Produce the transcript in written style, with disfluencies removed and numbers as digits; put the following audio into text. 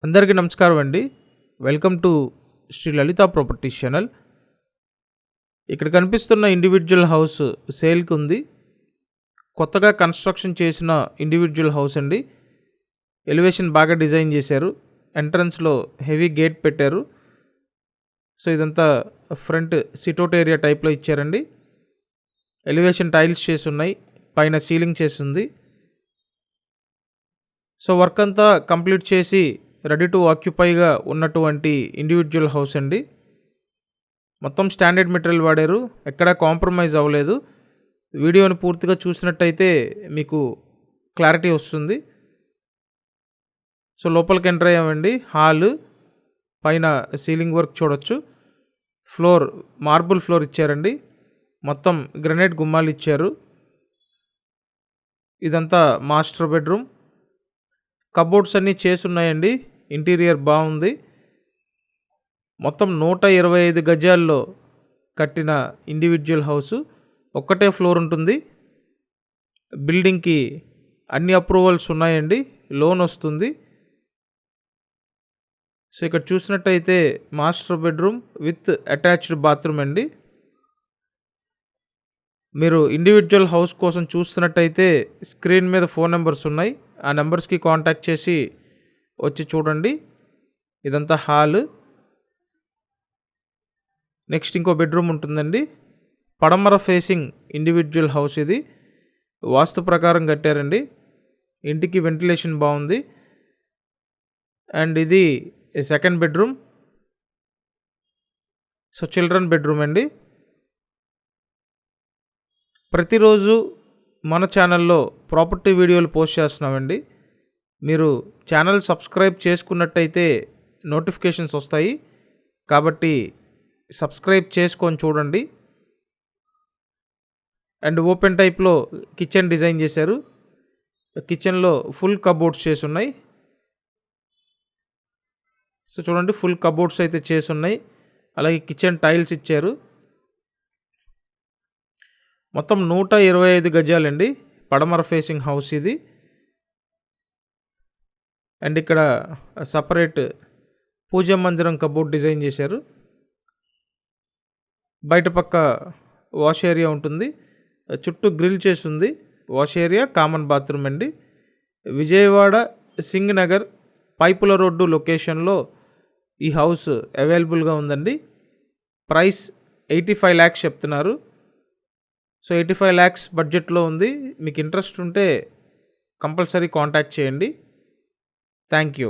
అందరికీ నమస్కారం అండి. Welcome to Shri Lalitha properties channel. ఇక్కడ కనిపిస్తున్న ఇండివిజువల్ హౌస్ సేల్కి ఉంది. కొత్తగా కన్స్ట్రక్షన్ చేసిన ఇండివిజువల్ హౌస్ అండి. ఎలివేషన్ బాగా డిజైన్ చేశారు. ఎంట్రన్స్లో హెవీ గేట్ పెట్టారు. సో ఇదంతా ఫ్రంట్ సిటౌట్ ఏరియా టైప్లో ఇచ్చారండి. ఎలివేషన్ టైల్స్ చేసి ఉన్నాయి, పైన సీలింగ్ చేసి ఉంది. సో వర్క్ అంతా కంప్లీట్ చేసి రెడీ టు ఆక్యుపైగా ఉన్నటువంటి ఇండివిజువల్ హౌస్ అండి. మొత్తం స్టాండర్డ్ మెటీరియల్ వాడారు, ఎక్కడా కాంప్రమైజ్ అవ్వలేదు. వీడియోని పూర్తిగా చూసినట్టయితే మీకు క్లారిటీ వస్తుంది. సో లోపలికి ఎంటర్ అయ్యామండి. హాల్ పైన సీలింగ్ వర్క్ చూడొచ్చు. ఫ్లోర్ మార్బుల్ ఫ్లోర్ ఇచ్చారండి. మొత్తం గ్రనైట్ గుమ్మాలు ఇచ్చారు. ఇదంతా మాస్టర్ బెడ్రూమ్. కబోర్డ్స్ అన్నీ చేసి ఉన్నాయండి. ఇంటీరియర్ బాగుంది. మొత్తం 125 గజాల్లో కట్టిన ఇండివిజువల్ హౌస్. ఒక్కటే ఫ్లోర్ ఉంటుంది. బిల్డింగ్కి అన్ని అప్రూవల్స్ ఉన్నాయండి, లోన్ వస్తుంది. సో ఇక్కడ చూసినట్టయితే master bedroom with attached bathroom అండి. మీరు ఇండివిజువల్ హౌస్ కోసం చూస్తున్నట్టయితే స్క్రీన్ మీద ఫోన్ నెంబర్స్ ఉన్నాయి. ఆ నెంబర్స్కి కాంటాక్ట్ చేసి వచ్చి చూడండి. ఇదంతా హాల్. నెక్స్ట్ ఇంకో బెడ్రూమ్ ఉంటుందండి. పడమర ఫేసింగ్ ఇండివిజువల్ హౌస్ ఇది. వాస్తు ప్రకారం కట్టారండి. ఇంటికి వెంటిలేషన్ బాగుంది. అండ్ ఇది second bedroom. So children bedroom అండి. ప్రతిరోజు మన ఛానల్లో ప్రాపర్టీ వీడియోలు పోస్ట్ చేస్తున్నామండి. మీరు ఛానల్ సబ్స్క్రైబ్ చేసుకున్నట్టయితే నోటిఫికేషన్స్ వస్తాయి, కాబట్టి సబ్స్క్రైబ్ చేసుకొని చూడండి. అండ్ ఓపెన్ టైప్లో కిచెన్ డిజైన్ చేశారు. కిచెన్లో ఫుల్ కబోర్డ్స్ చేసి ఉన్నాయి. సో చూడండి, ఫుల్ కబోర్డ్స్ అయితే చేసి ఉన్నాయి. అలాగే కిచెన్ టైల్స్ ఇచ్చారు. మొత్తం 125 గజాలండి. పడమర ఫేసింగ్ హౌస్ ఇది. అండ్ ఇక్కడ సపరేట్ పూజా మందిరం కబోర్డ్ డిజైన్ చేశారు. బయట పక్క వాష్ ఏరియా ఉంటుంది. చుట్టూ గ్రిల్ చేసి ఉంది. వాష్ ఏరియా, కామన్ బాత్రూమ్ అండి. విజయవాడ సింగ్ నగర్ పైపుల రోడ్డు లొకేషన్లో ఈ హౌస్ అవైలబుల్గా ఉందండి. ప్రైస్ 85 lakhs చెప్తున్నారు. సో 85 lakhs బడ్జెట్లో ఉంది. మీకు ఇంట్రెస్ట్ ఉంటే కంపల్సరీ కాంటాక్ట్ చేయండి. Thank you.